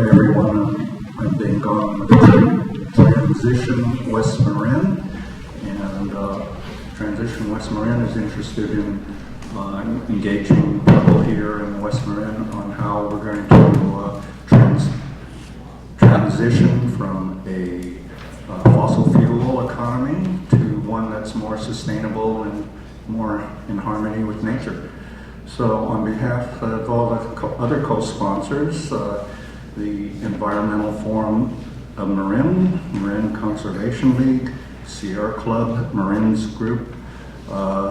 Hi everyone, I've been Gong with Transition West Marin, and Transition West Marin is interested in engaging people here in West Marin on how we're going to transition from a fossil fuel economy to one that's more sustainable and more in harmony with nature. So on behalf of all the other co-sponsors, the Environmental Forum of Marin, Marin Conservation League, Sierra Club, Marin's Group,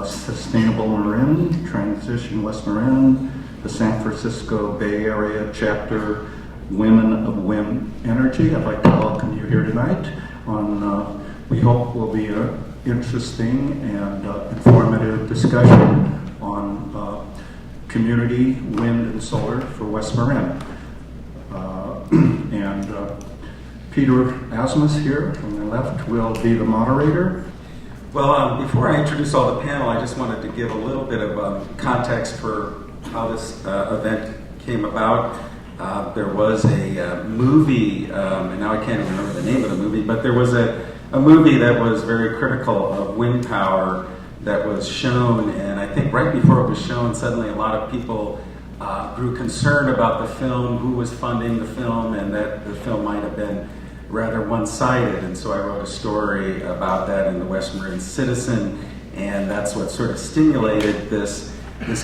Sustainable Marin, Transition West Marin, the San Francisco Bay Area Chapter, Women of Wind Energy. I'd like to welcome you here tonight on, we hope will be an interesting and informative discussion on community wind and solar for West Marin. Peter Asmus here on the left will be the moderator. Well, before I introduce all the panel, I just wanted to give a little bit of context for how this event came about. There was a movie, and now I can't even remember the name of the movie, but there was a movie that was very critical of wind power that was shown, and I think right before it was shown, suddenly a lot of people grew concerned about the film, who was funding the film, and that the film might have been rather one-sided. And so I wrote a story about that in the West Marin Citizen, and that's what sort of stimulated this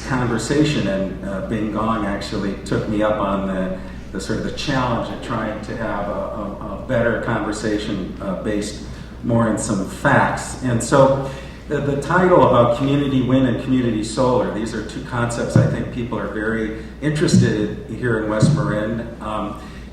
conversation. And Bing Gong actually took me up on the sort of the challenge of trying to have a better conversation based more in some facts. And so the title about community wind and community solar, these are two concepts I think people are very interested in here in West Marin.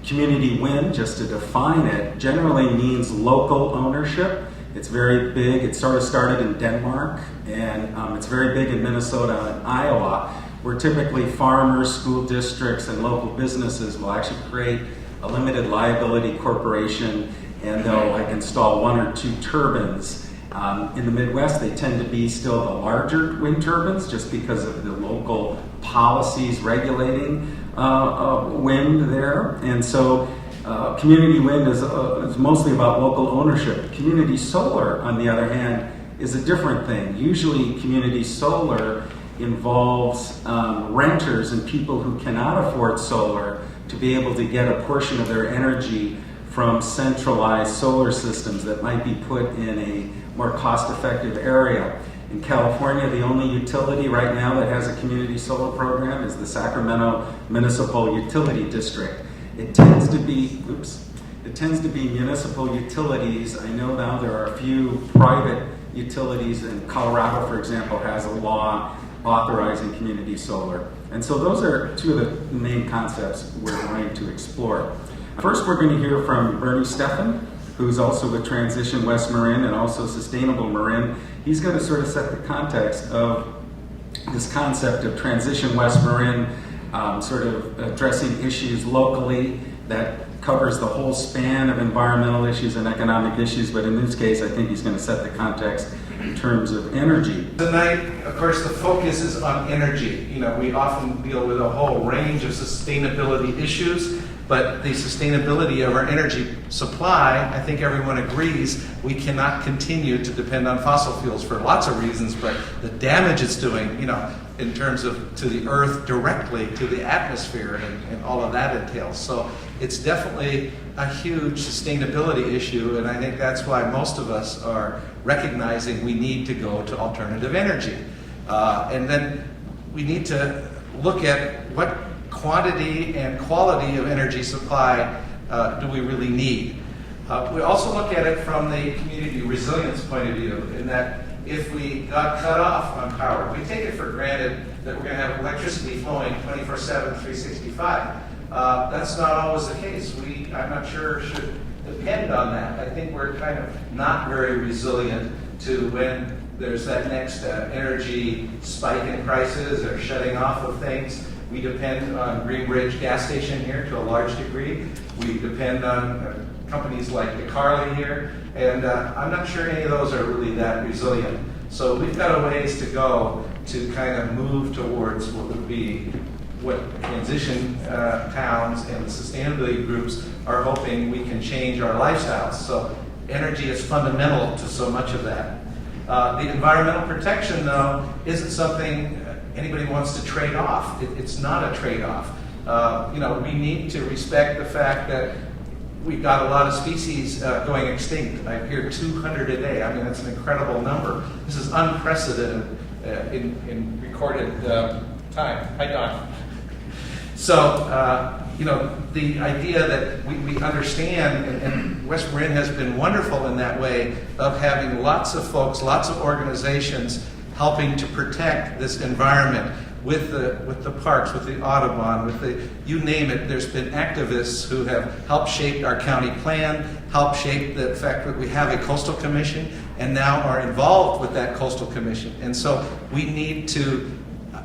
Community wind, just to define it, generally means local ownership. It's very big. It sort of started in Denmark, and it's very big in Minnesota and Iowa, where typically farmers, school districts, and local businesses will actually create a limited liability corporation, and they'll install one or two turbines. In the Midwest, they tend to be still the larger wind turbines just because of the local policies regulating wind there. And so community wind is mostly about local ownership. Community solar, on the other hand, is a different thing. Usually community solar involves renters and people who cannot afford solar to be able to get a portion of their energy from centralized solar systems that might be put in a more cost-effective area. In California, the only utility right now that has a community solar program is the Sacramento Municipal Utility District. It tends to be municipal utilities. I know now there are a few private utilities, and Colorado, for example, has a law authorizing community solar. And so those are two of the main concepts we're going to explore. First, we're going to hear from Stephan, who's also with Transition West Marin and also Sustainable Marin. He's going to sort of set the context of this concept of Transition West Marin, sort of addressing issues locally that covers the whole span of environmental issues and economic issues, but in this case, I think he's going to set the context in terms of energy. Tonight, of course, the focus is on energy. You know, we often deal with a whole range of sustainability issues, but the sustainability of our energy supply, I think everyone agrees, we cannot continue to depend on fossil fuels for lots of reasons, but the damage it's doing, you know, in terms of to the earth directly, to the atmosphere, and all of that entails. So it's definitely a huge sustainability issue, and I think that's why most of us are recognizing we need to go to alternative energy. And then we need to look at what quantity and quality of energy supply do we really need. We also look at it from the community resilience point of view, in that if we got cut off on power, we take it for granted that we're going to have electricity flowing 24/7, 365. That's not always the case. I'm not sure, should depend on that. I think we're kind of not very resilient to when there's that next energy spike in prices or shutting off of things. We depend on Green Ridge gas station here to a large degree. We depend on companies like DeCarly here, and I'm not sure any of those are really that resilient. So we've got a ways to go to kind of move towards what would be what transition towns and the sustainability groups are hoping we can change our lifestyles. So energy is fundamental to so much of that. The environmental protection, though, isn't something anybody wants to trade off. It's not a trade-off. We need to respect the fact that we've got a lot of species going extinct. I hear 200 a day. I mean, that's an incredible number. This is unprecedented in recorded time. Hi, Don. So, the idea that we understand, and West Marin has been wonderful in that way of having lots of folks, lots of organizations helping to protect this environment with the parks, with the Audubon, with the, you name it. There's been activists who have helped shape our county plan, helped shape the fact that we have a coastal commission, and now are involved with that coastal commission. And so we need to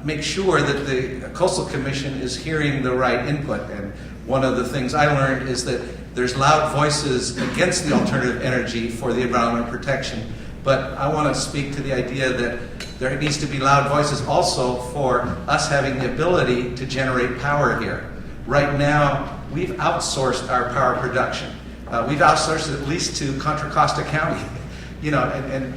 make sure that the Coastal Commission is hearing the right input. And one of the things I learned is that there's loud voices against the alternative energy for the environmental protection. But I want to speak to the idea that there needs to be loud voices also for us having the ability to generate power here. Right now, we've outsourced our power production. We've outsourced it at least to Contra Costa County, and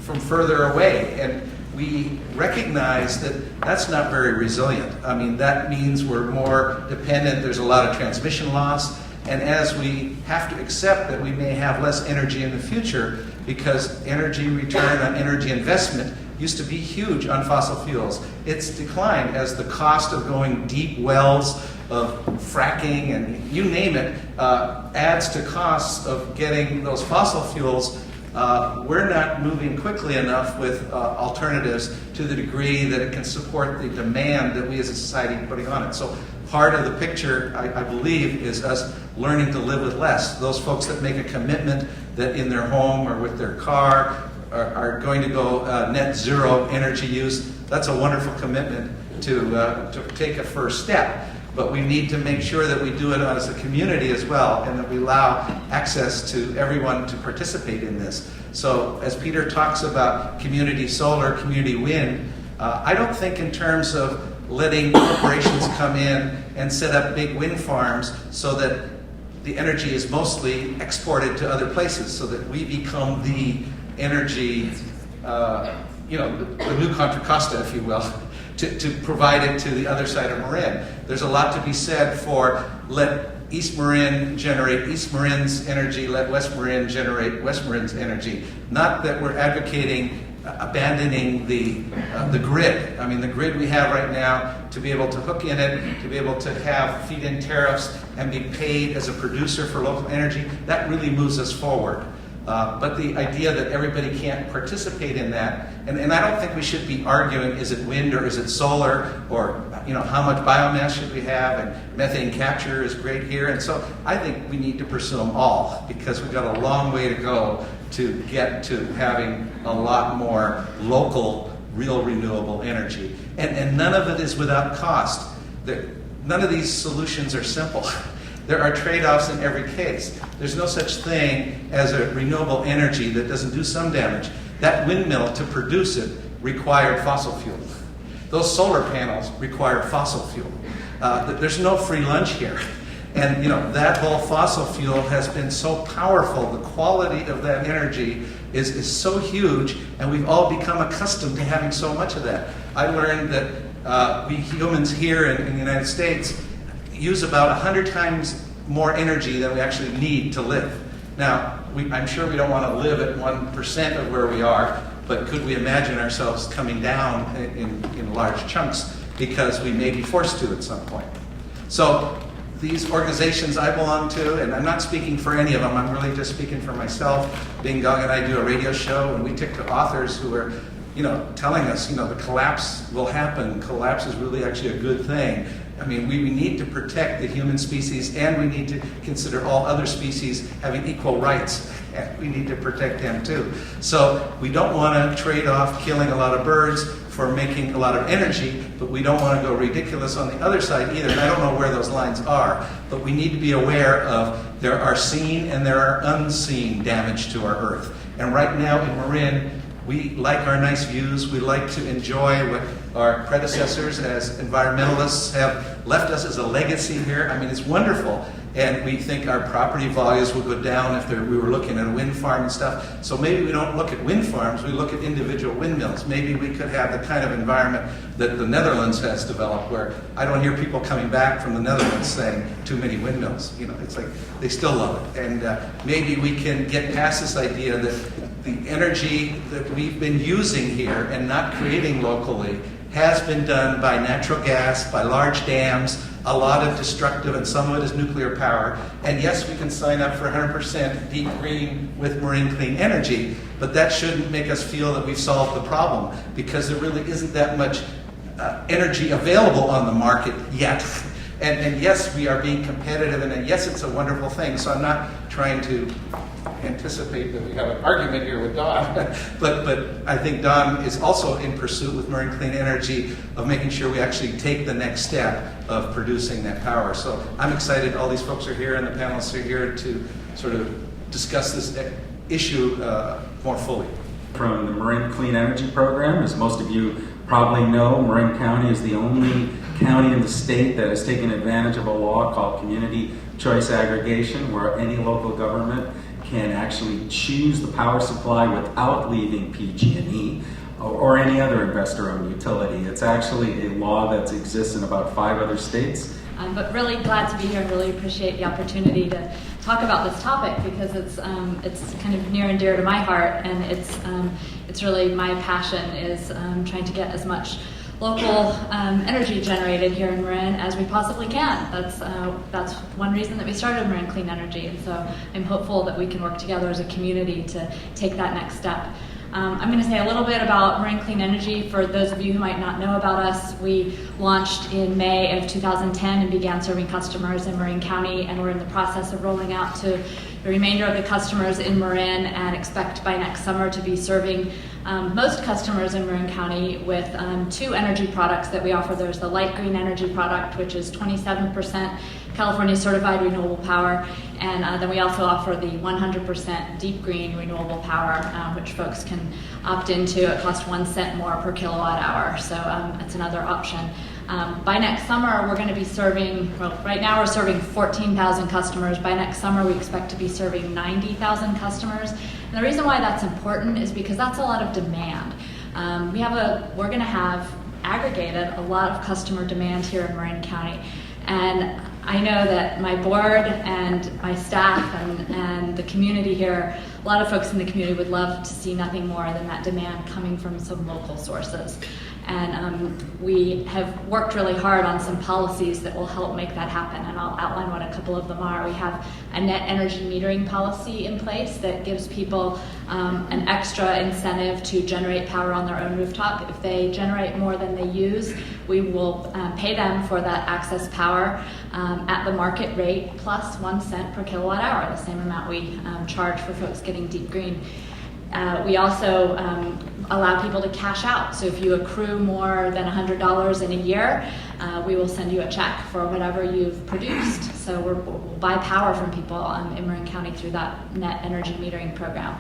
from further away. And we recognize that that's not very resilient. I mean, that means we're more dependent. There's a lot of transmission loss. And as we have to accept that we may have less energy in the future, because energy return on energy investment used to be huge on fossil fuels. It's declined as the cost of going deep wells, of fracking, and you name it, adds to costs of getting those fossil fuels. We're not moving quickly enough with alternatives to the degree that it can support the demand that we as a society are putting on it. So part of the picture, I believe, is us learning to live with less. Those folks that make a commitment that in their home or with their car are going to go net zero energy use, that's a wonderful commitment to take a first step. But we need to make sure that we do it as a community as well, and that we allow access to everyone to participate in this. So as Peter talks about community solar, community wind, I don't think in terms of letting corporations come in and set up big wind farms so that the energy is mostly exported to other places, so that we become the energy, the new Contra Costa, if you will, to provide it to the other side of Marin. There's a lot to be said for let East Marin generate East Marin's energy, let West Marin generate West Marin's energy. Not that we're advocating abandoning the grid. I mean, the grid we have right now, to be able to hook in it, to be able to have feed-in tariffs and be paid as a producer for local energy, that really moves us forward. But the idea that everybody can't participate in that, and I don't think we should be arguing, is it wind or is it solar, or how much biomass should we have, and methane capture is great here. And so I think we need to pursue them all, because we've got a long way to go to get to having a lot more local, real renewable energy. And none of it is without cost. None of these solutions are simple. There are trade-offs in every case. There's no such thing as a renewable energy that doesn't do some damage. That windmill, to produce it, required fossil fuel. Those solar panels required fossil fuel. There's no free lunch here. And that whole fossil fuel has been so powerful. The quality of that energy is so huge, and we've all become accustomed to having so much of that. I learned that we humans here in the United States use about 100 times more energy than we actually need to live. Now, I'm sure we don't want to live at 1% of where we are, but could we imagine ourselves coming down in large chunks, because we may be forced to at some point. So these organizations I belong to, and I'm not speaking for any of them, I'm really just speaking for myself. Gong and I do a radio show, and we take to authors who are telling us, the collapse will happen. Collapse is really actually a good thing. I mean, we need to protect the human species, and we need to consider all other species having equal rights. And we need to protect them too. So we don't want to trade off killing a lot of birds for making a lot of energy, but we don't want to go ridiculous on the other side either. And I don't know where those lines are, but we need to be aware of there are seen and there are unseen damage to our Earth. And right now in Marin, we like our nice views. We like to enjoy what our predecessors as environmentalists have left us as a legacy here. I mean, it's wonderful. And we think our property values will go down if we were looking at a wind farm and stuff. So maybe we don't look at wind farms, we look at individual windmills. Maybe we could have the kind of environment that the Netherlands has developed, where I don't hear people coming back from the Netherlands saying too many windmills. You know, it's like they still love it. And maybe we can get past this idea that the energy that we've been using here and not creating locally has been done by natural gas, by large dams, a lot of destructive, and some of it is nuclear power. And yes, we can sign up for 100% deep green with Marin Clean Energy, but that shouldn't make us feel that we've solved the problem, because there really isn't that much energy available on the market yet. And yes, we are being competitive, and yes, it's a wonderful thing. So I'm not trying to anticipate that we have an argument here with Don, but I think Don is also in pursuit with Marin Clean Energy of making sure we actually take the next step of producing that power. So I'm excited all these folks are here and the panelists are here to sort of discuss this issue more fully. From the Marin Clean Energy Program, as most of you probably know, Marin County is the only county in the state that has taken advantage of a law called community choice aggregation, where any local government can actually choose the power supply without leaving PG&E or any other investor-owned utility. It's actually a law that exists in about 5 other states. But really glad to be here and really appreciate the opportunity to talk about this topic, because it's kind of near and dear to my heart, and it's really my passion is trying to get as much local energy generated here in Marin as we possibly can. That's one reason that we started Marin Clean Energy, and so I'm hopeful that we can work together as a community to take that next step. I'm going to say a little bit about Marin Clean Energy. For those of you who might not know about us, we launched in May of 2010 and began serving customers in Marin County, and we're in the process of rolling out to the remainder of the customers in Marin, and expect by next summer to be serving most customers in Marin County with 2 energy products that we offer. There's the light green energy product, which is 27% California certified renewable power, and then we also offer the 100% deep green renewable power, which folks can opt into. It costs 1 cent more per kilowatt hour, so it's another option. By next summer, we're going to be serving, well, right now we're serving 14,000 customers. By next summer, we expect to be serving 90,000 customers. And the reason why that's important is because that's a lot of demand. We're going to have aggregated a lot of customer demand here in Marin County. And I know that my board and my staff and the community here, a lot of folks in the community would love to see nothing more than that demand coming from some local sources. And we have worked really hard on some policies that will help make that happen, and I'll outline what a couple of them are. We have a net energy metering policy in place that gives people an extra incentive to generate power on their own rooftop. If they generate more than they use, we will pay them for that excess power at the market rate plus 1 cent per kilowatt hour, the same amount we charge for folks getting deep green. We also allow people to cash out. So if you accrue more than $100 in a year, we will send you a check for whatever you've produced. So we'll buy power from people in Marin County through that net energy metering program.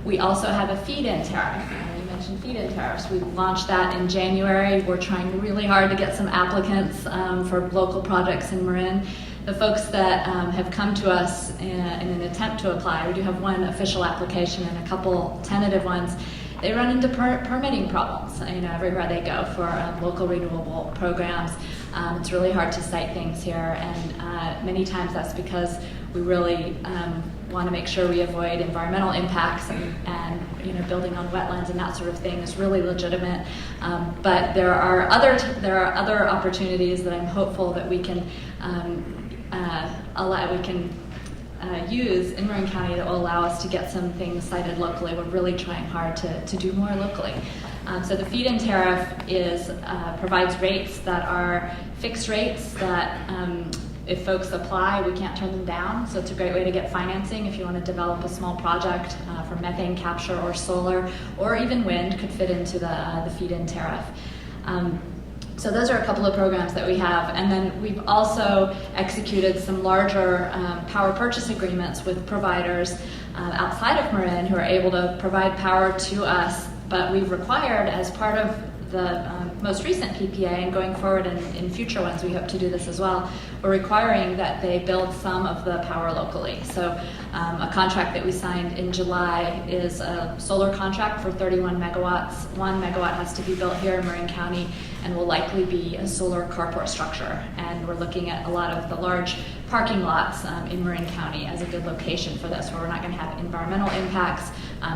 We also have a feed-in tariff. You mentioned feed-in tariffs. We launched that in January. We're trying really hard to get some applicants for local projects in Marin. The folks that have come to us in an attempt to apply, we do have 1 official application and a couple tentative ones. They run into permitting problems, everywhere they go for local renewable programs. It's really hard to cite things here, and many times that's because we really want to make sure we avoid environmental impacts, and building on wetlands and that sort of thing is really legitimate. But there are other opportunities that I'm hopeful that we can use in Marin County that will allow us to get some things cited locally. We're really trying hard to do more locally. So the feed-in tariff provides rates that are fixed rates that if folks apply, we can't turn them down. So it's a great way to get financing if you want to develop a small project for methane capture or solar, or even wind could fit into the feed-in tariff. So those are a couple of programs that we have. And then we've also executed some larger power purchase agreements with providers outside of Marin who are able to provide power to us. But we've required, as part of the most recent PPA, and going forward in future ones, we hope to do this as well, we're requiring that they build some of the power locally. So a contract that we signed in July is a solar contract for 31 megawatts. 1 megawatt has to be built here in Marin County and will likely be a solar carport structure. And we're looking at a lot of the large parking lots in Marin County as a good location for this, where we're not going to have environmental impacts.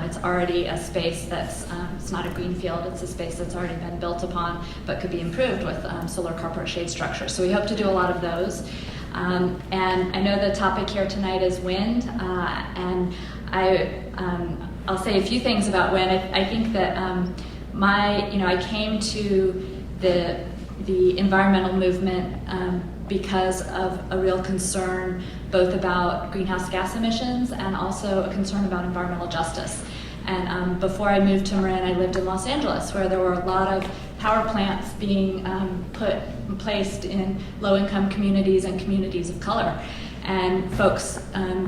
It's already a space that's, it's not a green field, it's a space that's already been built upon, but could be improved with solar carport shade structures. So we hope to do a lot of those. And I know the topic here tonight is wind, and I'll say a few things about wind. I think that I came to the environmental movement because of a real concern both about greenhouse gas emissions and also a concern about environmental justice. And before I moved to Marin, I lived in Los Angeles, where there were a lot of power plants being placed in low-income communities and communities of color. And folks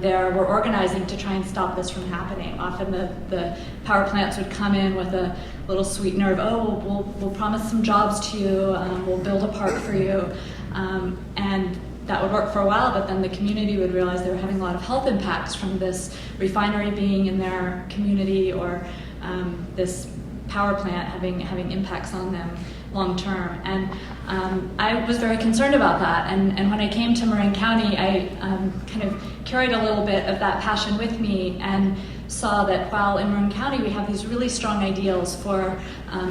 there were organizing to try and stop this from happening. Often the power plants would come in with a little sweetener of, oh, we'll promise some jobs to you, we'll build a park for you. And that would work for a while, but then the community would realize they were having a lot of health impacts from this refinery being in their community, or this power plant having impacts on them long term. And I was very concerned about that. And when I came to Marin County, I kind of carried a little bit of that passion with me, and saw that while in Marin County we have these really strong ideals for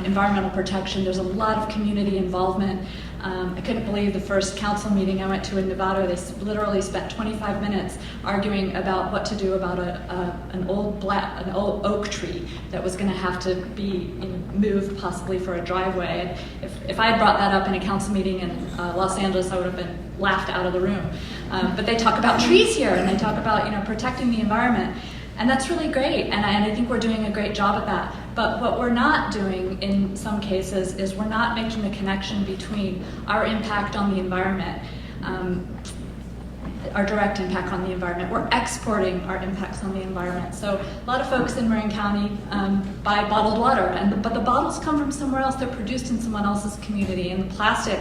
environmental protection, there's a lot of community involvement. I couldn't believe the first council meeting I went to in Nevada. They literally spent 25 minutes arguing about what to do about an old oak tree that was going to have to be moved possibly for a driveway. And if I had brought that up in a council meeting in Los Angeles, I would have been laughed out of the room. But they talk about trees here, and they talk about protecting the environment. And that's really great, and I think we're doing a great job at that. But what we're not doing in some cases is we're not making the connection between our impact on the environment, our direct impact on the environment. We're exporting our impacts on the environment. So a lot of folks in Marin County buy bottled water, but the bottles come from somewhere else. They're produced in someone else's community, and the plastic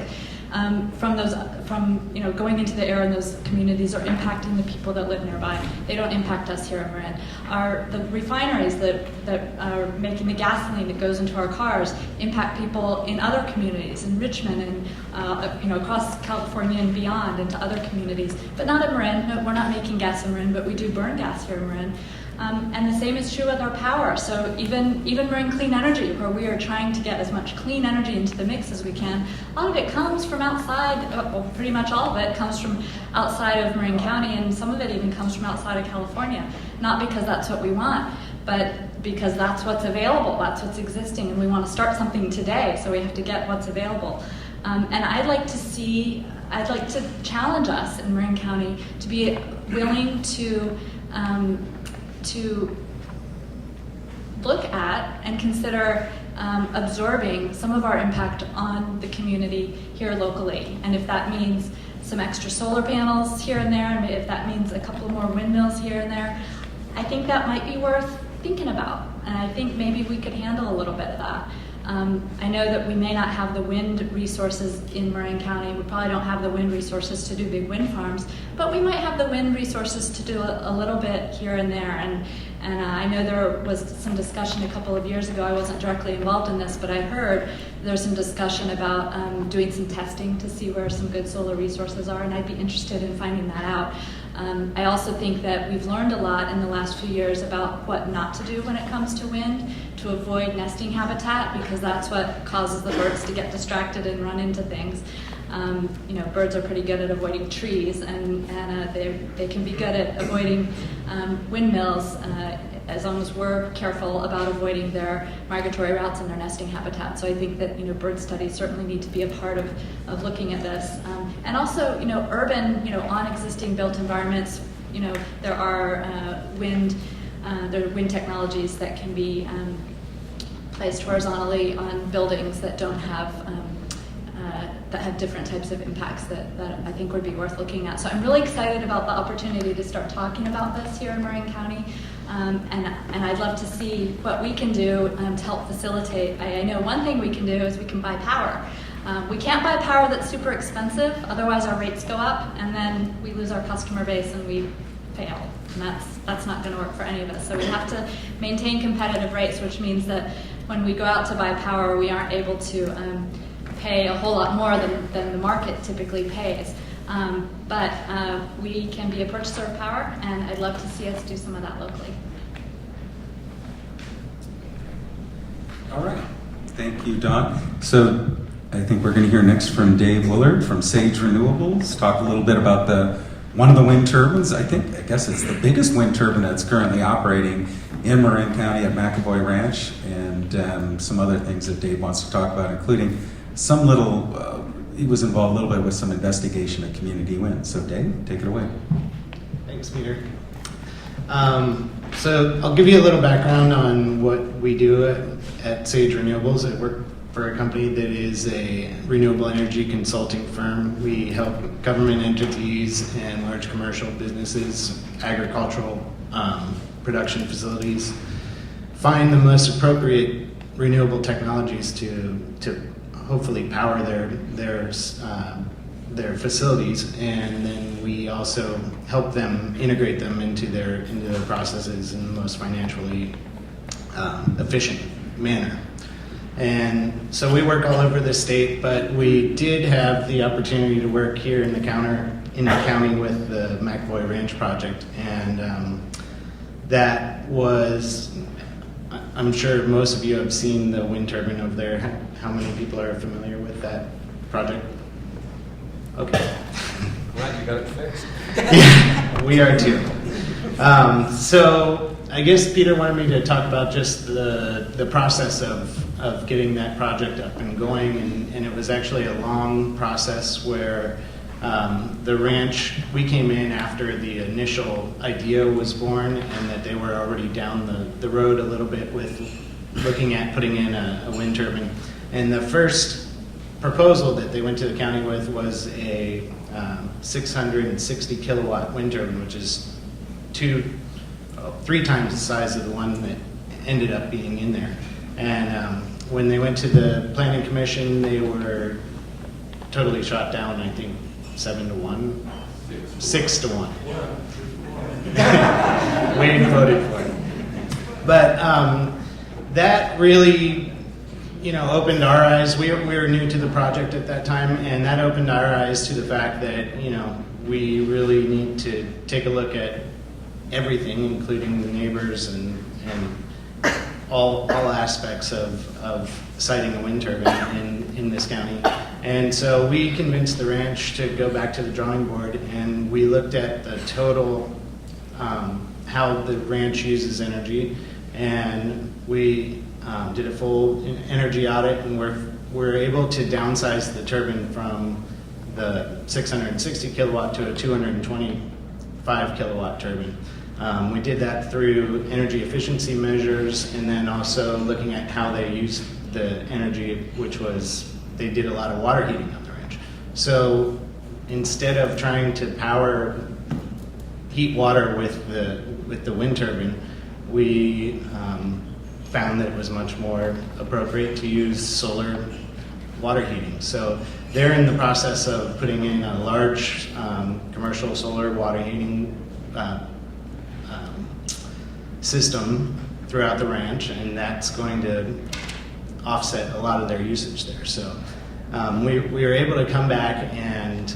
from going into the air in those communities are impacting the people that live nearby. They don't impact us here in Marin. The refineries that are making the gasoline that goes into our cars impact people in other communities, in Richmond and across California and beyond, into other communities. But not in Marin. No, we're not making gas in Marin, but we do burn gas here in Marin. And the same is true with our power. So even Marin Clean Energy, where we are trying to get as much clean energy into the mix as we can, a lot of it comes from outside, well, pretty much all of it comes from outside of Marin County, and some of it even comes from outside of California. Not because that's what we want, but because that's what's available, that's what's existing, and we want to start something today, so we have to get what's available. And I'd like to challenge us in Marin County to be willing to look at and consider absorbing some of our impact on the community here locally. And if that means some extra solar panels here and there, and if that means a couple more windmills here and there, I think that might be worth thinking about. And I think maybe we could handle a little bit of that. I know that we may not have the wind resources in Marin County. We probably don't have the wind resources to do big wind farms, but we might have the wind resources to do a little bit here and there. And I know there was some discussion a couple of years ago. I wasn't directly involved in this, but I heard there's some discussion about doing some testing to see where some good solar resources are, and I'd be interested in finding that out. I also think that we've learned a lot in the last few years about what not to do when it comes to wind, to avoid nesting habitat, because that's what causes the birds to get distracted and run into things. Birds are pretty good at avoiding trees, and they can be good at avoiding windmills as long as we're careful about avoiding their migratory routes and their nesting habitat. So I think that bird studies certainly need to be a part of looking at this. And also, urban, on existing built environments, there are wind technologies that can be placed horizontally on buildings that don't have that have different types of impacts that I think would be worth looking at. So I'm really excited about the opportunity to start talking about this here in Marin County. And I'd love to see what we can do to help facilitate. I know one thing we can do is we can buy power. We can't buy power that's super expensive, otherwise our rates go up, and then we lose our customer base and we fail. And that's not going to work for any of us. So we have to maintain competitive rates, which means that when we go out to buy power, we aren't able to pay a whole lot more than the market typically pays. But we can be a purchaser of power, and I'd love to see us do some of that locally. All right. Thank you, Don. So I think we're going to hear next from Dave Willard from Sage Renewables, talk a little bit about one of the wind turbines. I guess it's the biggest wind turbine that's currently operating in Marin County at McAvoy Ranch, and some other things that Dave wants to talk about, including some he was involved a little bit with some investigation of community wind. So Dave, take it away. Thanks, Peter. So I'll give you a little background on what we do at Sage Renewables. I work for a company that is a renewable energy consulting firm. We help government entities and large commercial businesses, agricultural production facilities, find the most appropriate renewable technologies to hopefully power their facilities, and then we also help them integrate them into their processes in the most financially efficient manner. And so we work all over the state, but we did have the opportunity to work here in the county with the McAvoy Ranch project, and that was, I'm sure most of you have seen the wind turbine over there. How many people are familiar with that project? Okay. Glad you got it fixed. Yeah, we are too. So I guess Peter wanted me to talk about just the process of getting that project up and going, and it was actually a long process where the ranch, we came in after the initial idea was born, and that they were already down the road a little bit with looking at putting in a wind turbine. And the first proposal that they went to the county with was a 660 kilowatt wind turbine, which is 3 times the size of the one that ended up being in there. And when they went to the planning commission, they were totally shot down, I think 7-1, 6-1. Wayne voted for it. But that really, opened our eyes. We were new to the project at that time, and that opened our eyes to the fact that, we really need to take a look at everything, including the neighbors and all aspects of siting a wind turbine in this county. And so we convinced the ranch to go back to the drawing board, and we looked at the total, how the ranch uses energy, and we did a full energy audit, and we're able to downsize the turbine from the 660 kilowatt to a 225 kilowatt turbine. We did that through energy efficiency measures, and then also looking at how they use the energy, which was they did a lot of water heating on the ranch. So instead of trying to heat water with the wind turbine, we found that it was much more appropriate to use solar water heating. So they're in the process of putting in a large commercial solar water heating system throughout the ranch, and that's going to offset a lot of their usage there. So we were able to come back and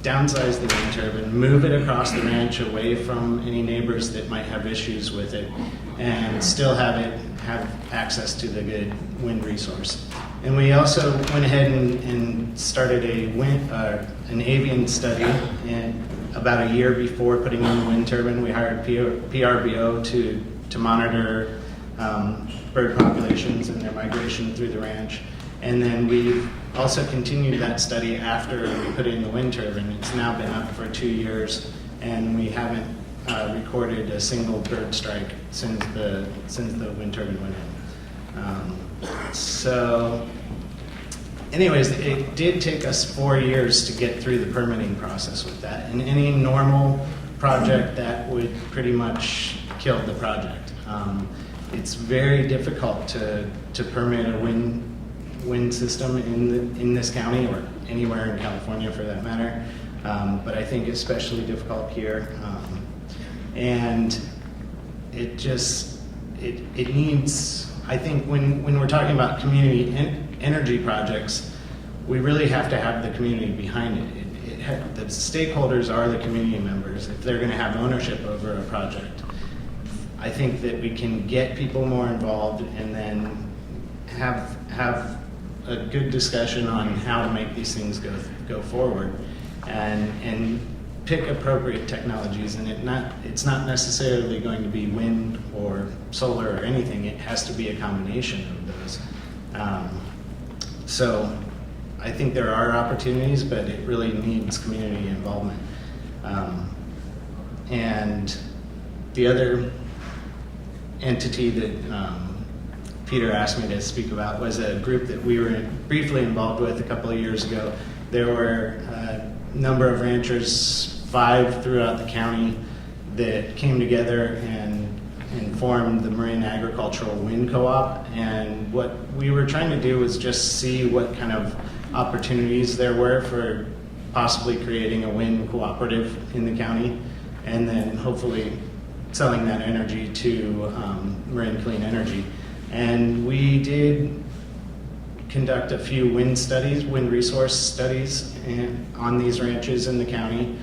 downsize the wind turbine, move it across the ranch away from any neighbors that might have issues with it, and still have access to the good wind resource. And we also went ahead and started an avian study, and about a year before putting in the wind turbine, we hired PRBO to monitor bird populations and their migration through the ranch. And then we've also continued that study after we put in the wind turbine. It's now been up for 2 years, and we haven't recorded a single bird strike since the wind turbine went in. So anyways, it did take us 4 years to get through the permitting process with that. And any normal project, that would pretty much killed the project. It's very difficult to permit a wind system in this county, or anywhere in California for that matter. But I think especially difficult here. And it needs, I think when we're talking about community energy projects, we really have to have the community behind it. The stakeholders are the community members if they're going to have ownership over a project. I think that we can get people more involved and then have a good discussion on how to make these things go forward, and pick appropriate technologies. And it's not necessarily going to be wind or solar or anything. It has to be a combination of those. So I think there are opportunities, but it really needs community involvement. And the other entity that Peter asked me to speak about was a group that we were briefly involved with a couple of years ago. There were a number of ranchers, 5 throughout the county, that came together and formed the Marin Agricultural Wind Co-op. And what we were trying to do was just see what kind of opportunities there were for possibly creating a wind cooperative in the county, and then hopefully selling that energy to Marin Clean Energy. And we did conduct a few wind resource studies on these ranches in the county.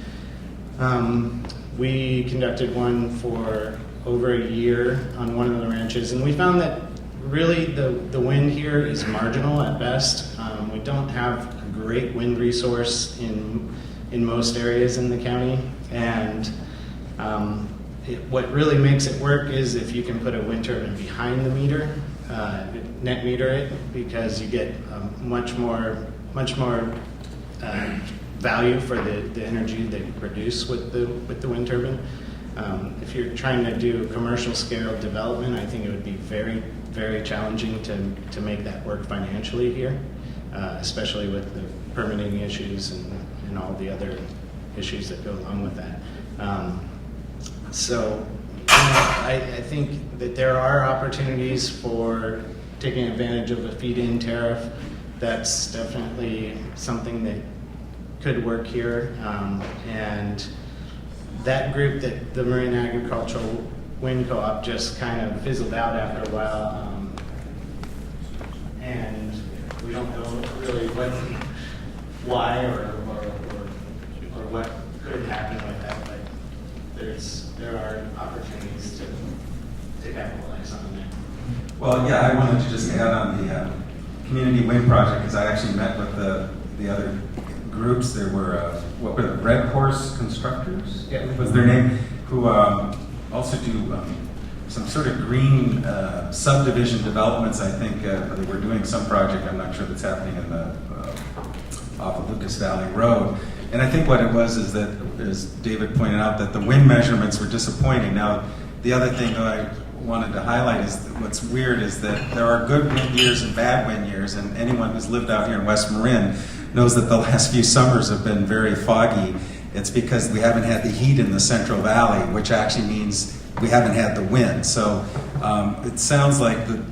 We conducted one for over a year on one of the ranches, and we found that really the wind here is marginal at best. We don't have a great wind resource in most areas in the county, and what really makes it work is if you can put a wind turbine behind the meter, net meter it, because you get much more value for the energy that you produce with the wind turbine. If you're trying to do commercial scale development, I think it would be very, very challenging to make that work financially here, especially with the permitting issues and all the other issues that go along with that. So I think that there are opportunities for taking advantage of a feed-in tariff. That's definitely something that could work here. And that group, that the Marin Agricultural Wind Co-op, just kind of fizzled out after a while. And we don't know really why or what could happen with that, but there are opportunities to capitalize on that. Well, yeah, I wanted to just add on the community wind project, because I actually met with the other groups. There were what were the Red Horse Constructors? Yeah. Was their name? Who also do some sort of green subdivision developments. I think they were doing some project. I'm not sure that's happening in the off of Lucas Valley Road. And I think what it was is that, as David pointed out, that the wind measurements were disappointing. Now, the other thing that I wanted to highlight is that what's weird is that there are good wind years and bad wind years, and anyone who's lived out here in West Marin knows that the last few summers have been very foggy. It's because we haven't had the heat in the Central Valley, which actually means we haven't had the wind. So it sounds like the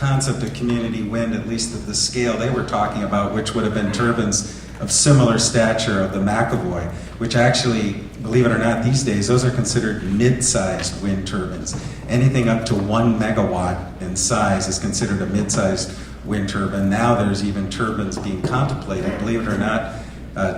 concept of community wind, at least at the scale they were talking about, which would have been turbines of similar stature of the McAvoy, which actually, believe it or not, these days, those are considered mid-sized wind turbines. Anything up to 1 megawatt in size is considered a mid-sized wind turbine. Now there's even turbines being contemplated, believe it or not,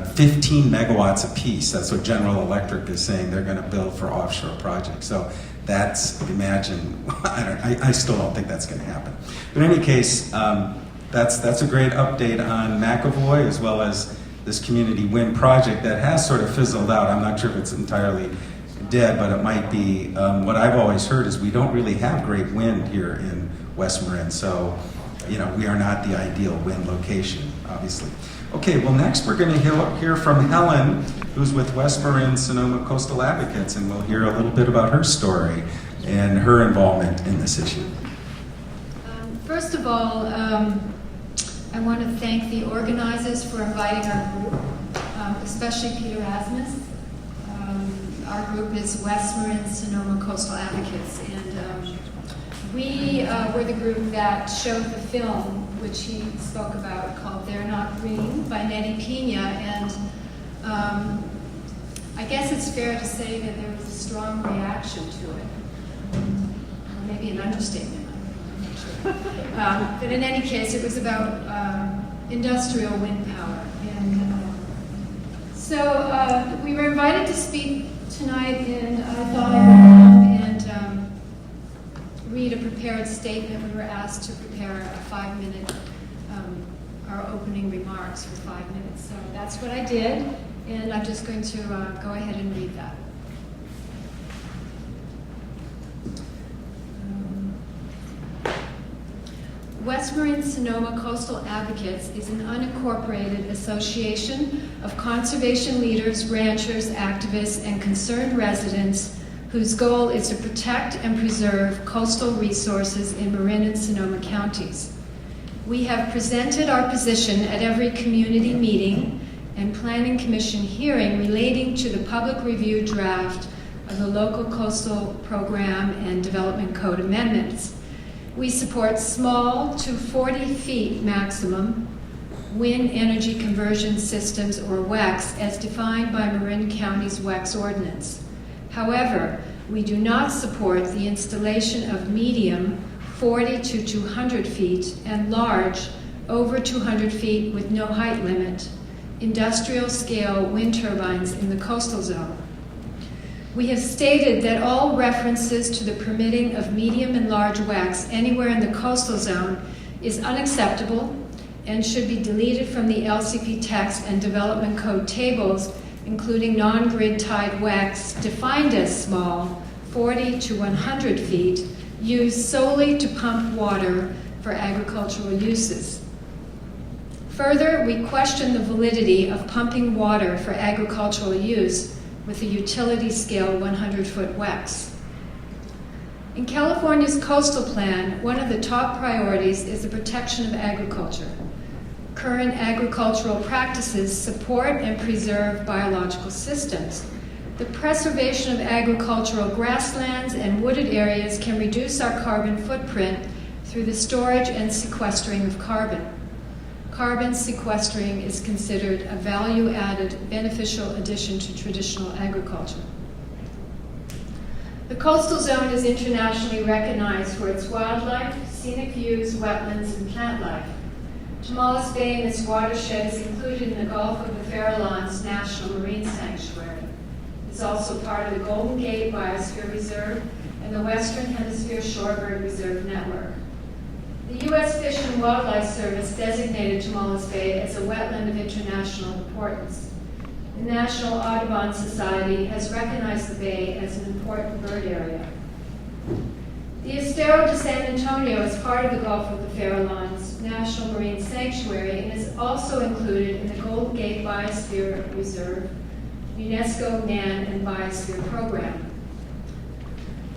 15 megawatts apiece. That's what General Electric is saying they're going to build for offshore projects. So that's, imagine, I still don't think that's going to happen. But in any case, that's a great update on McAvoy, as well as this community wind project that has sort of fizzled out. I'm not sure if it's entirely dead, but it might be. What I've always heard is we don't really have great wind here in West Marin, so we are not the ideal wind location, obviously. Okay, well, next we're going to hear from Helen, who's with West Marin Sonoma Coastal Advocates, and we'll hear a little bit about her story and her involvement in this issue. First of all, I want to thank the organizers for inviting our group, especially Peter Asmus. Our group is West Marin Sonoma Coastal Advocates, and we were the group that showed the film, which he spoke about, called They're Not Green by Nettie Pena, and I guess it's fair to say that there was a strong reaction to it. Or maybe an understatement, I'm not sure. But in any case, it was about industrial wind power. And so we were invited to speak tonight, and I thought I would come and read a prepared statement. We were asked to prepare a 5-minute, our opening remarks for 5 minutes. So that's what I did, and I'm just going to go ahead and read that. West Marin Sonoma Coastal Advocates is an unincorporated association of conservation leaders, ranchers, activists, and concerned residents whose goal is to protect and preserve coastal resources in Marin and Sonoma counties. We have presented our position at every community meeting and Planning Commission hearing relating to the public review draft of the Local Coastal Program and Development Code amendments. We support small to 40 feet maximum wind energy conversion systems, or WECs, as defined by Marin County's WECs ordinance. However, we do not support the installation of medium 40 to 200 feet and large over 200 feet with no height limit industrial scale wind turbines in the coastal zone. We have stated that all references to the permitting of medium and large WECs anywhere in the coastal zone is unacceptable and should be deleted from the LCP text and development code tables, including non-grid tied WECs defined as small, 40 to 100 feet, used solely to pump water for agricultural uses. Further, we question the validity of pumping water for agricultural use with a utility scale 100-foot WECs. In California's coastal plan, one of the top priorities is the protection of agriculture. Current agricultural practices support and preserve biological systems. The preservation of agricultural grasslands and wooded areas can reduce our carbon footprint through the storage and sequestering of carbon. Carbon sequestering is considered a value-added, beneficial addition to traditional agriculture. The coastal zone is internationally recognized for its wildlife, scenic views, wetlands, and plant life. Tomales Bay and its watershed is included in the Gulf of the Farallones National Marine Sanctuary. It's also part of the Golden Gate Biosphere Reserve and the Western Hemisphere Shorebird Reserve Network. The U.S. Fish and Wildlife Service designated Tomales Bay as a wetland of international importance. The National Audubon Society has recognized the bay as an important bird area. The Estero de San Antonio is part of the Gulf of the Farallones National Marine Sanctuary and is also included in the Golden Gate Biosphere Reserve, UNESCO Man and Biosphere Program.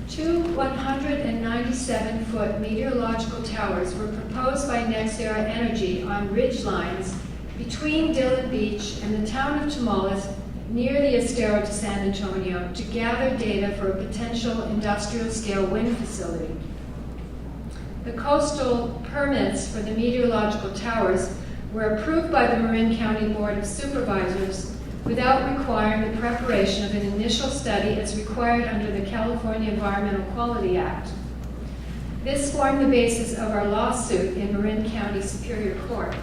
Two 197-foot meteorological towers were proposed by NextEra Energy on ridge lines between Dillon Beach and the town of Tomales near the Estero de San Antonio to gather data for a potential industrial-scale wind facility. The coastal permits for the meteorological towers were approved by the Marin County Board of Supervisors without requiring the preparation of an initial study as required under the California Environmental Quality Act. This formed the basis of our lawsuit in Marin County Superior Court.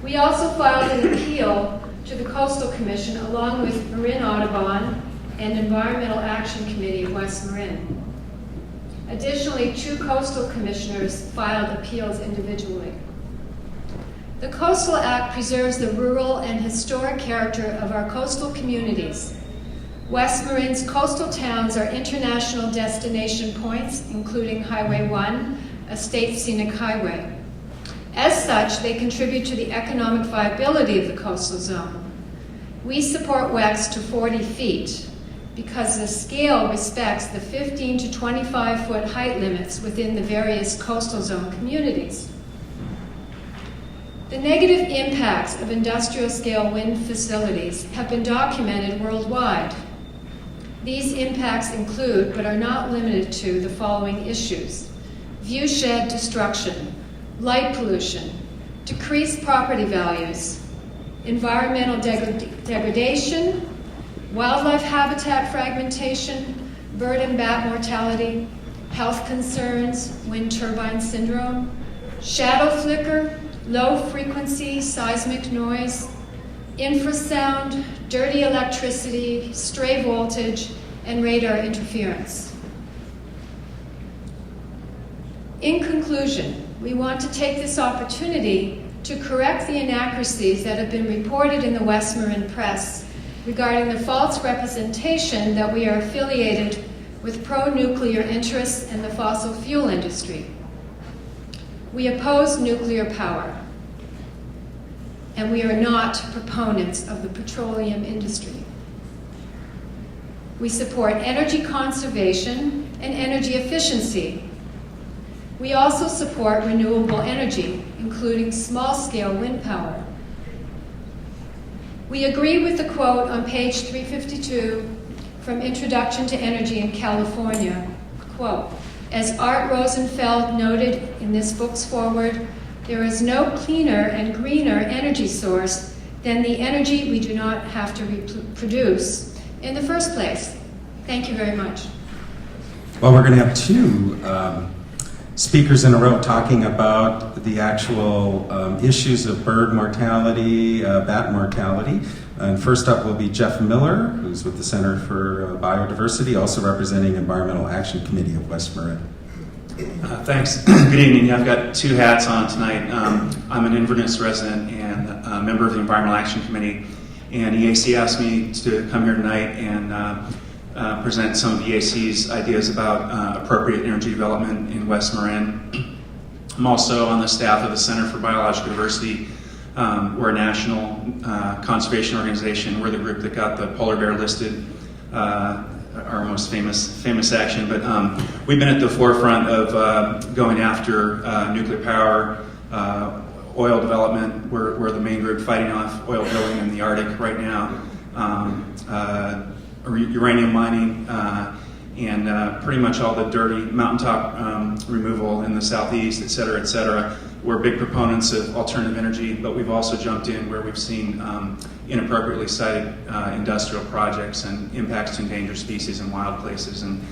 We also filed an appeal to the Coastal Commission along with Marin Audubon and Environmental Action Committee of West Marin. Additionally, 2 coastal commissioners filed appeals individually. The Coastal Act preserves the rural and historic character of our coastal communities. West Marin's coastal towns are international destination points, including Highway 1, a state scenic highway. As such, they contribute to the economic viability of the coastal zone. We support WECs to 40 feet because the scale respects the 15 to 25-foot height limits within the various coastal zone communities. The negative impacts of industrial-scale wind facilities have been documented worldwide. These impacts include, but are not limited to, the following issues: viewshed destruction, light pollution, decreased property values, environmental degradation, wildlife habitat fragmentation, bird and bat mortality, health concerns, wind turbine syndrome, shadow flicker, low-frequency seismic noise, infrasound, dirty electricity, stray voltage, and radar interference. In conclusion, we want to take this opportunity to correct the inaccuracies that have been reported in the West Marin press regarding the false representation that we are affiliated with pro-nuclear interests in the fossil fuel industry. We oppose nuclear power, and we are not proponents of the petroleum industry. We support energy conservation and energy efficiency. We also support renewable energy, including small-scale wind power. We agree with the quote on page 352 from Introduction to Energy in California, quote, "As Art Rosenfeld noted in this book's foreword, there is no cleaner and greener energy source than the energy we do not have to produce in the first place." Thank you very much. Well, we're going to have two speakers in a row talking about the actual issues of bird mortality, bat mortality. And first up will be Jeff Miller, who's with the Center for Biodiversity, also representing Environmental Action Committee of West Marin. Thanks. Good evening. I've got two hats on tonight. I'm an Inverness resident and a member of the Environmental Action Committee. And EAC asked me to come here tonight and present some of EAC's ideas about appropriate energy development in West Marin. I'm also on the staff of the Center for Biological Diversity. We're a national conservation organization. We're the group that got the polar bear listed, our most famous action. But we've been at the forefront of going after nuclear power, oil development. We're the main group fighting off oil drilling in the Arctic right now, uranium mining, and pretty much all the dirty mountaintop removal in the southeast, et cetera, et cetera. We're big proponents of alternative energy, but we've also jumped in where we've seen inappropriately sited industrial projects and impacts to endangered species and wild places. And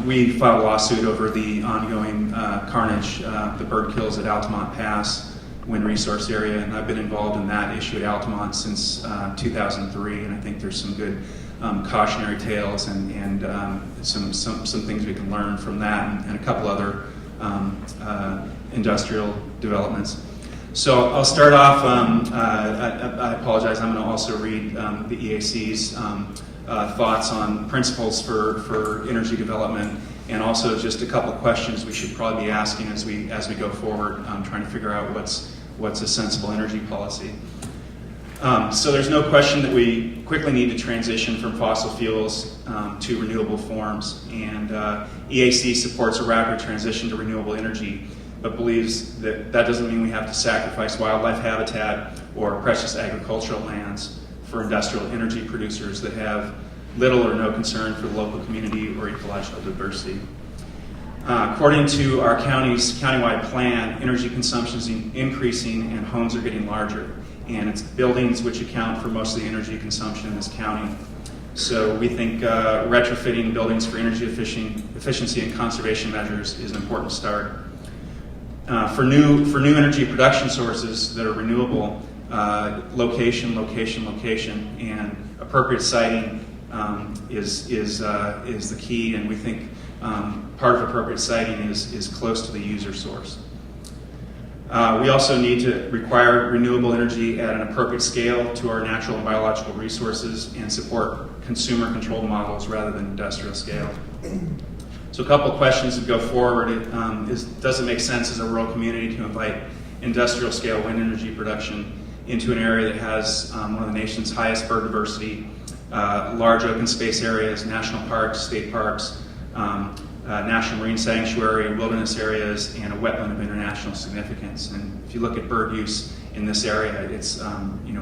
we filed a lawsuit over the ongoing carnage, the bird kills at Altamont Pass Wind Resource Area, and I've been involved in that issue at Altamont since 2003, and I think there's some good cautionary tales and some things we can learn from that, and a couple other industrial developments. So I'll start off, I apologize, I'm going to also read the EAC's thoughts on principles for energy development, and also just a couple questions we should probably be asking as we go forward, trying to figure out what's a sensible energy policy. So there's no question that we quickly need to transition from fossil fuels to renewable forms, and EAC supports a rapid transition to renewable energy, but believes that doesn't mean we have to sacrifice wildlife habitat or precious agricultural lands for industrial energy producers that have little or no concern for the local community or ecological diversity. According to our county's countywide plan, energy consumption is increasing and homes are getting larger, and it's buildings which account for most of the energy consumption in this county. So we think retrofitting buildings for energy efficiency and conservation measures is an important start. For new energy production sources that are renewable, location, and appropriate siting is the key, and we think part of appropriate siting is close to the user source. We also need to require renewable energy at an appropriate scale to our natural and biological resources and support consumer-controlled models rather than industrial scale. So a couple of questions to go forward. Does it make sense as a rural community to invite industrial scale wind energy production into an area that has one of the nation's highest bird diversity, large open space areas, national parks, state parks, national marine sanctuary, wilderness areas, and a wetland of international significance? And if you look at bird use in this area. It's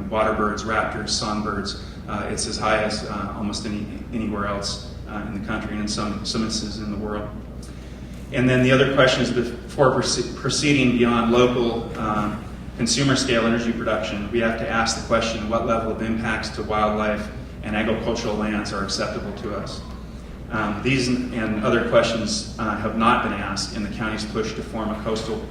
water birds, raptors, songbirds. It's as high as almost anywhere else in the country and in some instances in the world. And then the other question is, before proceeding beyond local consumer scale energy production, we have to ask the question, what level of impacts to wildlife and agricultural lands are acceptable to us? These and other questions have not been asked in the county's push to form a coastal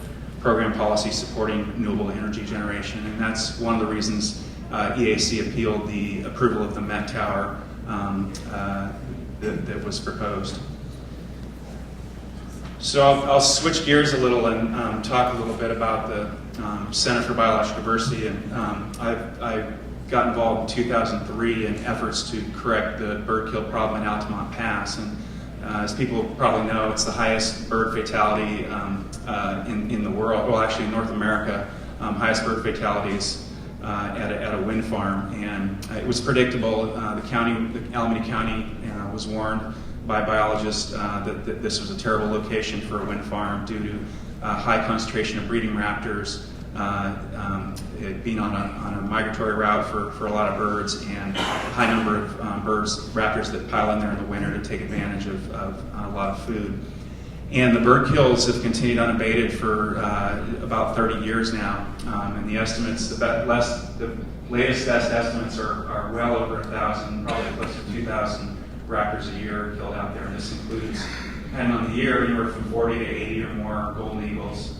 program policy supporting renewable energy generation, and that's one of the reasons EAC appealed the approval of the Met Tower that was proposed. So I'll switch gears a little and talk a little bit about the Center for Biological Diversity. And I got involved in 2003 in efforts to correct the bird kill problem in Altamont Pass. And as people probably know, it's the highest bird fatality in the world. Well, actually, in North America, highest bird fatalities at a wind farm. And it was predictable. The Alameda County was warned by biologists that this was a terrible location for a wind farm due to high concentration of breeding raptors, it being on a migratory route for a lot of birds, and a high number of raptors that pile in there in the winter to take advantage of a lot of food. And the bird kills have continued unabated for about 30 years now, and the estimates, the latest best estimates are well over 1,000, probably close to 2,000 raptors a year killed out there, and this includes, depending on the year, anywhere from 40 to 80 or more golden eagles,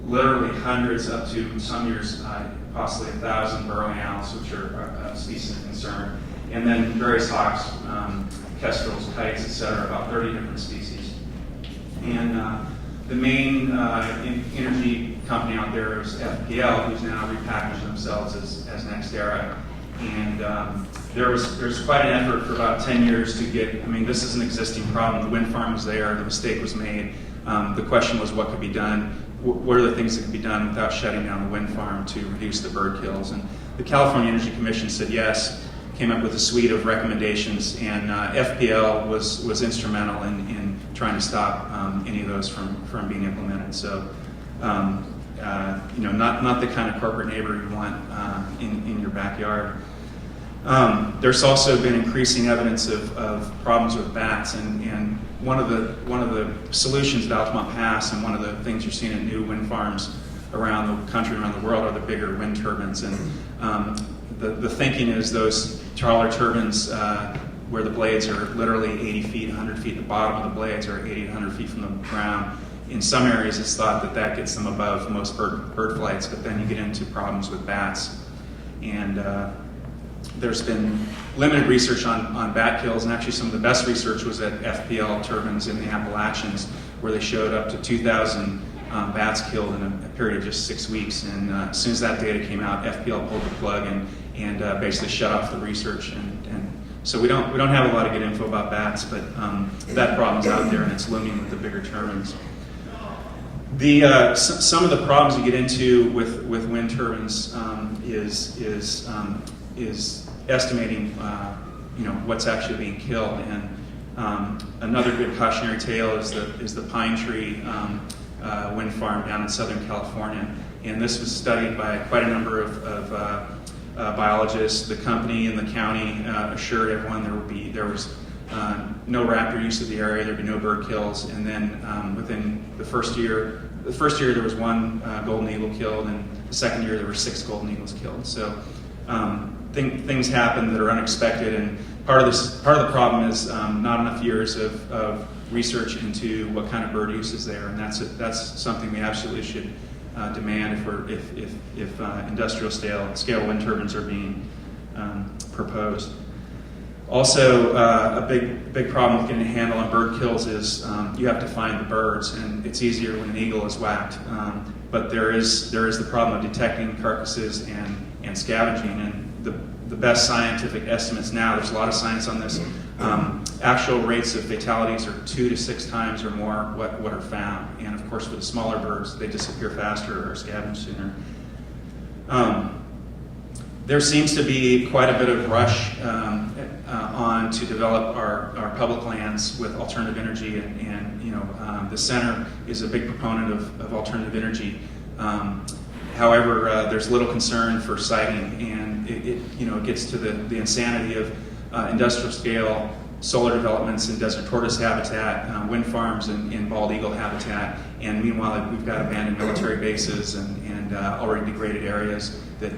literally hundreds up to some years possibly 1,000 burrowing owls, which are a species of concern, and then various hawks, kestrels, kites, etc., about 30 different species. And the main energy company out there is FPL, who's now repackaged themselves as NextEra. And there's quite an effort for about 10 years to get, this is an existing problem. The wind farm was there, the mistake was made. The question was what could be done, what are the things that could be done without shutting down the wind farm to reduce the bird kills. And the California Energy Commission said yes, came up with a suite of recommendations, and FPL was instrumental in trying to stop any of those from being implemented. So, not the kind of corporate neighbor you want in your backyard. There's also been increasing evidence of problems with bats, and one of the solutions at Altamont Pass, and one of the things you're seeing at new wind farms around the country, around the world, are the bigger wind turbines. And the thinking is those taller turbines, where the blades are literally 80 feet, 100 feet, the bottom of the blades are 80, 100 feet from the ground. In some areas, it's thought that gets them above most bird flights, but then you get into problems with bats. And there's been limited research on bat kills, and actually some of the best research was at FPL turbines in the Appalachians, where they showed up to 2,000 bats killed in a period of just 6 weeks. And as soon as that data came out, FPL pulled the plug and basically shut off the research. And so we don't have a lot of good info about bats, but that problem's out there, and it's looming with the bigger turbines. Some of the problems you get into with wind turbines is estimating what's actually being killed. And another good cautionary tale is the Pine Tree wind farm down in Southern California. And this was studied by quite a number of biologists. The company and the county assured everyone there was no raptor use of the area, there'd be no bird kills, and then within the first year there was one golden eagle killed, and the second year there were 6 golden eagles killed. So things happen that are unexpected, and part of the problem is not enough years of research into what kind of bird use is there, and that's something we absolutely should demand if industrial scale wind turbines are being proposed. Also, a big problem with getting a handle on bird kills is you have to find the birds, and it's easier when an eagle is whacked. But there is the problem of detecting carcasses and scavenging, and the best scientific estimates now, there's a lot of science on this, actual rates of fatalities are 2 to 6 times or more what are found. And of course, for the smaller birds, they disappear faster or are scavenged sooner. There seems to be quite a bit of rush on to develop our public lands with alternative energy, and the center is a big proponent of alternative energy. However, there's little concern for siting, and it gets to the insanity of industrial scale solar developments in desert tortoise habitat, wind farms in bald eagle habitat, and meanwhile we've got abandoned military bases and already degraded areas that,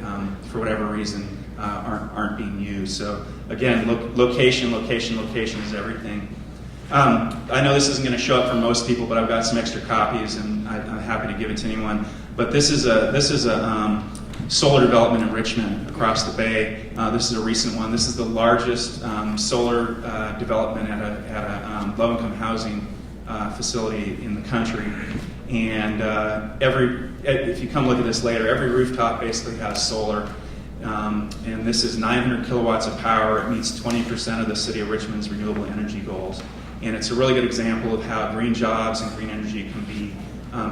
for whatever reason, aren't being used. So again, location is everything. I know this isn't going to show up for most people, but I've got some extra copies, and I'm happy to give it to anyone. But this is a solar development in Richmond across the bay. This is a recent one. This is the largest solar development at a low-income housing facility in the country. And if you come look at this later, every rooftop basically has solar. And this is 900 kilowatts of power. It meets 20% of the city of Richmond's renewable energy goals. And it's a really good example of how green jobs and green energy can be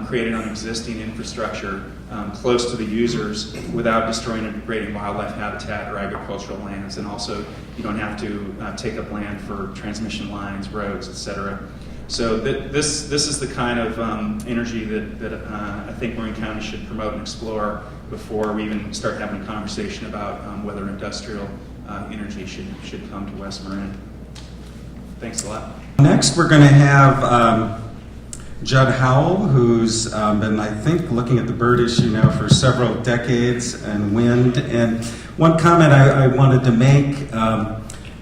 created on existing infrastructure close to the users without destroying or degrading wildlife habitat or agricultural lands. And also, you don't have to take up land for transmission lines, roads, etc. So this is the kind of energy that I think Marin County should promote and explore before we even start having a conversation about whether industrial energy should come to West Marin. Thanks a lot. Next, we're going to have Judd Howell, who's been, I think, looking at the bird issue now for several decades, and wind. And one comment I wanted to make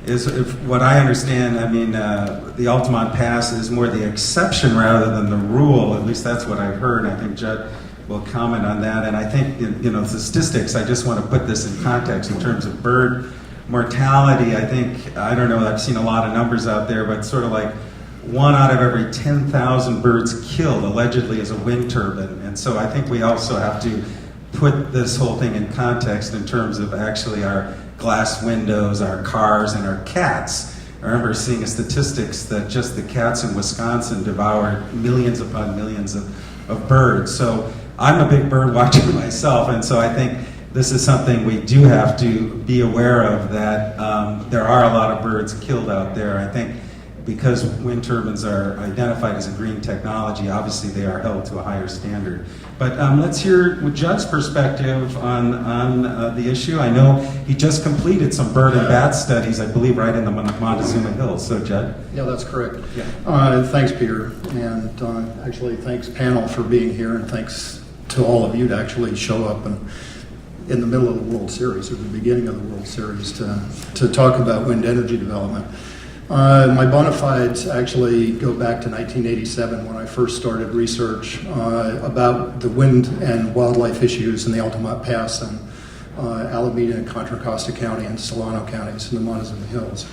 is, if what I understand, I mean, the Altamont Pass is more the exception rather than the rule. At least that's what I've heard. I think Judd will comment on that. And I think, the statistics, I just want to put this in context in terms of bird mortality. I think, I don't know, I've seen a lot of numbers out there, but sort of like 1 out of every 10,000 birds killed allegedly is a wind turbine. And so I think we also have to put this whole thing in context in terms of actually our glass windows, our cars, and our cats. I remember seeing statistics that just the cats in Wisconsin devoured millions upon millions of birds. So I'm a big bird watcher myself, and so I think this is something we do have to be aware of, that there are a lot of birds killed out there. I think because wind turbines are identified as a green technology, obviously they are held to a higher standard. But let's hear Judd's perspective on the issue. I know he just completed some bird and bat studies, I believe, right in the Montezuma Hills. So, Judd? Yeah, that's correct. Yeah. Thanks, Peter. And actually, thanks, panel, for being here. And thanks to all of you to actually show up in the middle of the World Series, or the beginning of the World Series, to talk about wind energy development. My bona fides actually go back to 1987, when I first started research about the wind and wildlife issues in the Altamont Pass and Alameda and Contra Costa County and Solano counties in the Montezuma Hills.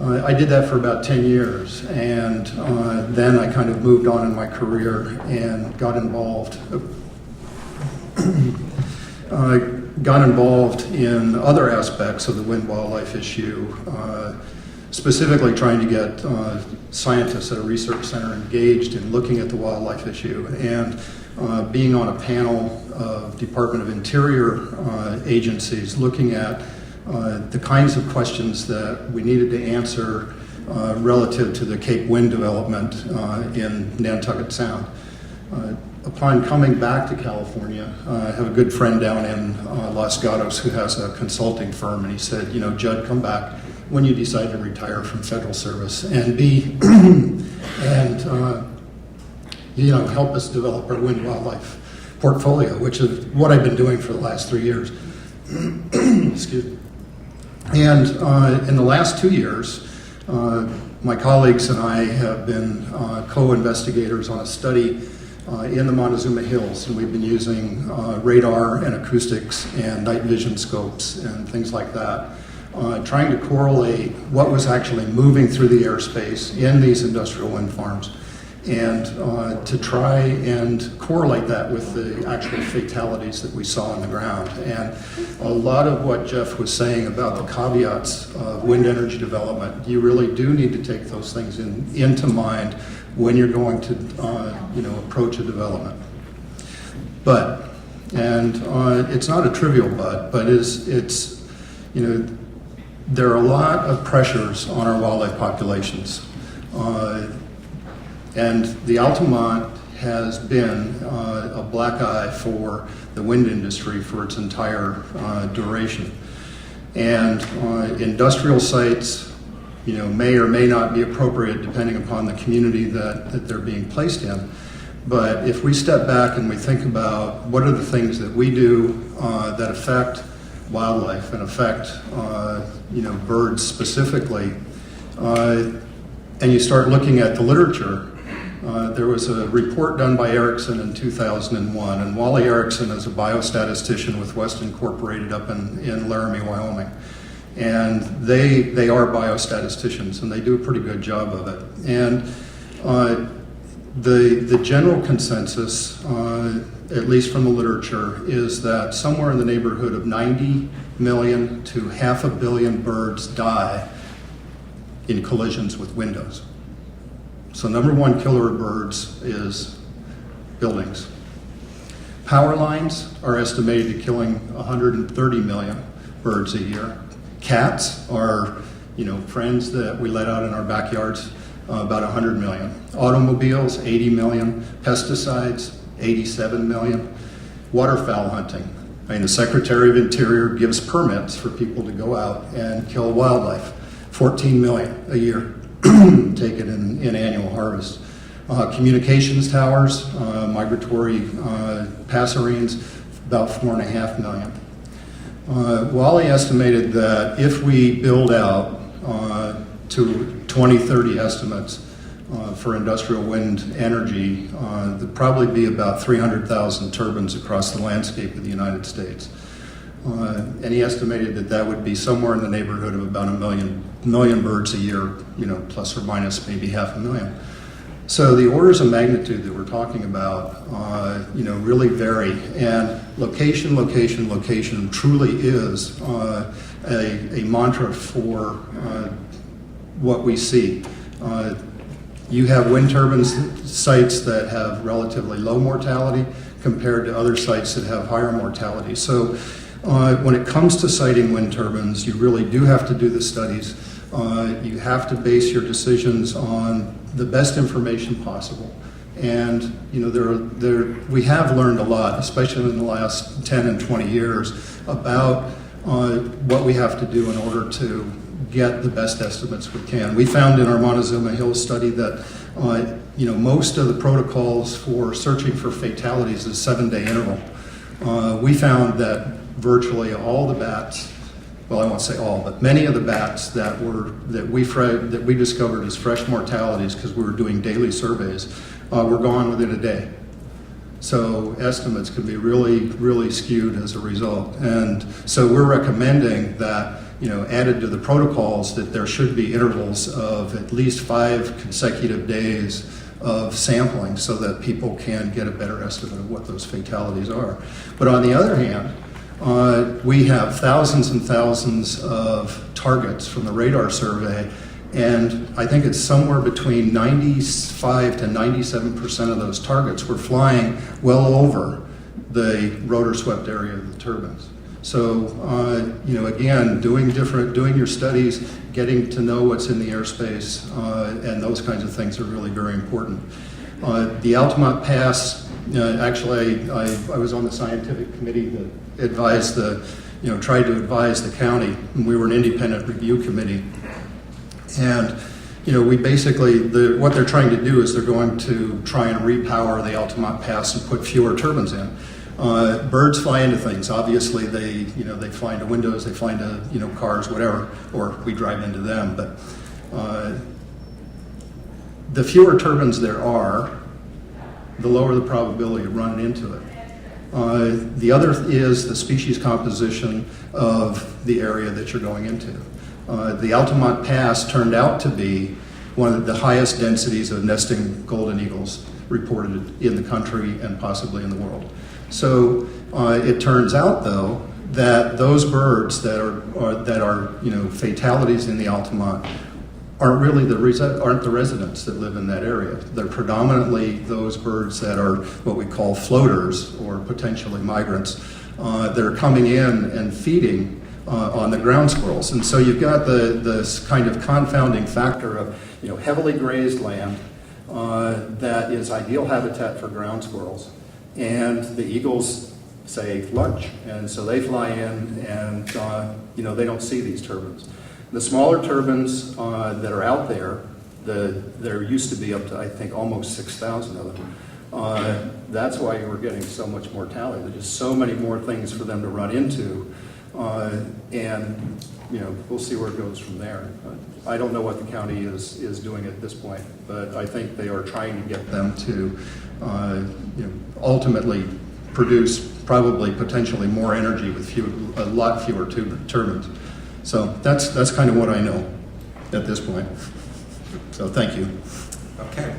I did that for about 10 years, and then I kind of moved on in my career and got involved in other aspects of the wind wildlife issue, specifically trying to get scientists at a research center engaged in looking at the wildlife issue, and being on a panel of Department of Interior agencies looking at the kinds of questions that we needed to answer relative to the Cape Wind development in Nantucket Sound. Upon coming back to California, I have a good friend down in Los Gatos who has a consulting firm, and he said, Judd, come back when you decide to retire from federal service and help us develop our wind wildlife portfolio, which is what I've been doing for the last 3 years. Excuse me. And in the last 2 years, my colleagues and I have been co-investigators on a study in the Montezuma Hills, and we've been using radar and acoustics and night vision scopes and things like that, trying to correlate what was actually moving through the airspace in these industrial wind farms, and to try and correlate that with the actual fatalities that we saw on the ground. And a lot of what Jeff was saying about the caveats of wind energy development, you really do need to take those things into mind when you're going to approach a development. But, and it's not a trivial but it's there are a lot of pressures on our wildlife populations. And the Altamont has been a black eye for the wind industry for its entire duration. And industrial sites, may or may not be appropriate depending upon the community that they're being placed in. But if we step back and we think about what are the things that we do that affect wildlife and affect birds specifically, and you start looking at the literature, there was a report done by Erickson in 2001, and Wally Erickson is a biostatistician with West Incorporated up in Laramie, Wyoming. And they are biostatisticians, and they do a pretty good job of it. And the general consensus, at least from the literature, is that somewhere in the neighborhood of 90 million to 500 million birds die in collisions with windows. So number one killer of birds is buildings. Power lines are estimated to killing 130 million birds a year. Cats are, friends that we let out in our backyards, about 100 million. Automobiles, 80 million. Pesticides, 87 million. Waterfowl hunting. The Secretary of Interior gives permits for people to go out and kill wildlife. 14 million a year taken in annual harvest. Communications towers, migratory passerines, about 4.5 million. Wally estimated that if we build out to 2030 estimates for industrial wind energy, there'd probably be about 300,000 turbines across the landscape of the United States. And he estimated that would be somewhere in the neighborhood of about 1 million birds a year, plus or minus maybe 500,000. So the orders of magnitude that we're talking about, really vary. And location truly is a mantra for what we see. You have wind turbines sites that have relatively low mortality compared to other sites that have higher mortality. So when it comes to siting wind turbines, you really do have to do the studies. You have to base your decisions on the best information possible. And we have learned a lot, especially in the last 10 and 20 years, about what we have to do in order to get the best estimates we can. We found in our Montezuma Hills study that most of the protocols for searching for fatalities is 7-day interval. We found that virtually all the bats, well, I won't say all, but many of the bats that we discovered as fresh mortalities because we were doing daily surveys were gone within a day. So estimates can be really, really skewed as a result. And so we're recommending that, added to the protocols, that there should be intervals of at least 5 consecutive days of sampling so that people can get a better estimate of what those fatalities are. But on the other hand, we have thousands and thousands of targets from the radar survey, and I think it's somewhere between 95 to 97% of those targets were flying well over the rotor swept area of the turbines. So, again, doing your studies, getting to know what's in the airspace, and those kinds of things are really very important. The Altamont Pass, actually, I was on the scientific committee that advised tried to advise the county, and we were an independent review committee. And, we basically, what they're trying to do is they're going to try and repower the Altamont Pass and put fewer turbines in. Birds fly into things. Obviously, they fly into windows, they fly into, cars, whatever, or we drive into them. But the fewer turbines there are, the lower the probability of running into it. The other is the species composition of the area that you're going into. The Altamont Pass turned out to be one of the highest densities of nesting golden eagles reported in the country and possibly in the world. So it turns out, though, that those birds that are fatalities in the Altamont aren't really the residents that live in that area. They're predominantly those birds that are what we call floaters or potentially migrants that are coming in and feeding on the ground squirrels. And so you've got this kind of confounding factor of heavily grazed land, that is ideal habitat for ground squirrels. And the eagles say lunch, and so they fly in, and they don't see these turbines. The smaller turbines that are out there, there used to be up to, I think, almost 6,000 of them. That's why we're getting so much mortality. There's just so many more things for them to run into, and we'll see where it goes from there. I don't know what the county is doing at this point, but I think they are trying to get them to ultimately produce probably potentially more energy with a lot fewer turbines. So that's kind of what I know at this point. So thank you. Okay.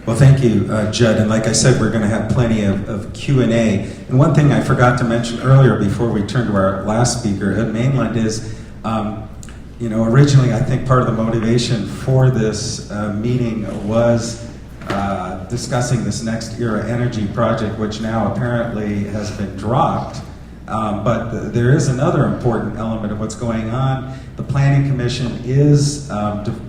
Well, thank you, Judd. And like I said, we're going to have plenty of Q&A. And one thing I forgot to mention earlier before we turn to our last speaker at Mainland is, originally I think part of the motivation for this meeting was discussing this next era energy project, which now apparently has been dropped. But there is another important element of what's going on. The Planning Commission is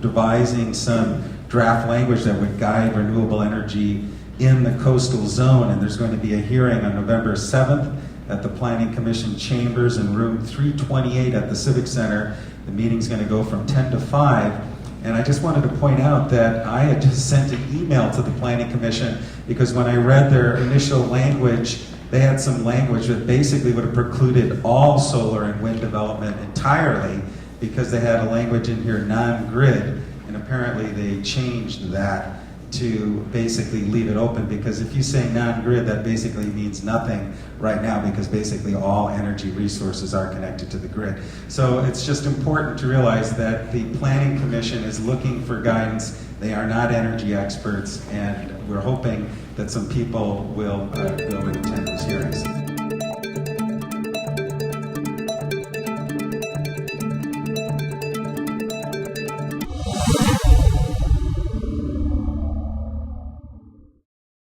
devising some draft language that would guide renewable energy in the coastal zone, and there's going to be a hearing on November 7th at the Planning Commission chambers in room 328 at the Civic Center. The meeting's going to go from 10 to 5. And I just wanted to point out that I had just sent an email to the Planning Commission because when I read their initial language, they had some language that basically would have precluded all solar and wind development entirely because they had a language in here, non-grid, and apparently they changed that to basically leave it open, because if you say non-grid, that basically means nothing right now, because basically all energy resources are connected to the grid. So it's just important to realize that the Planning Commission is looking for guidance. They are not energy experts, and we're hoping that some people will attend these hearings.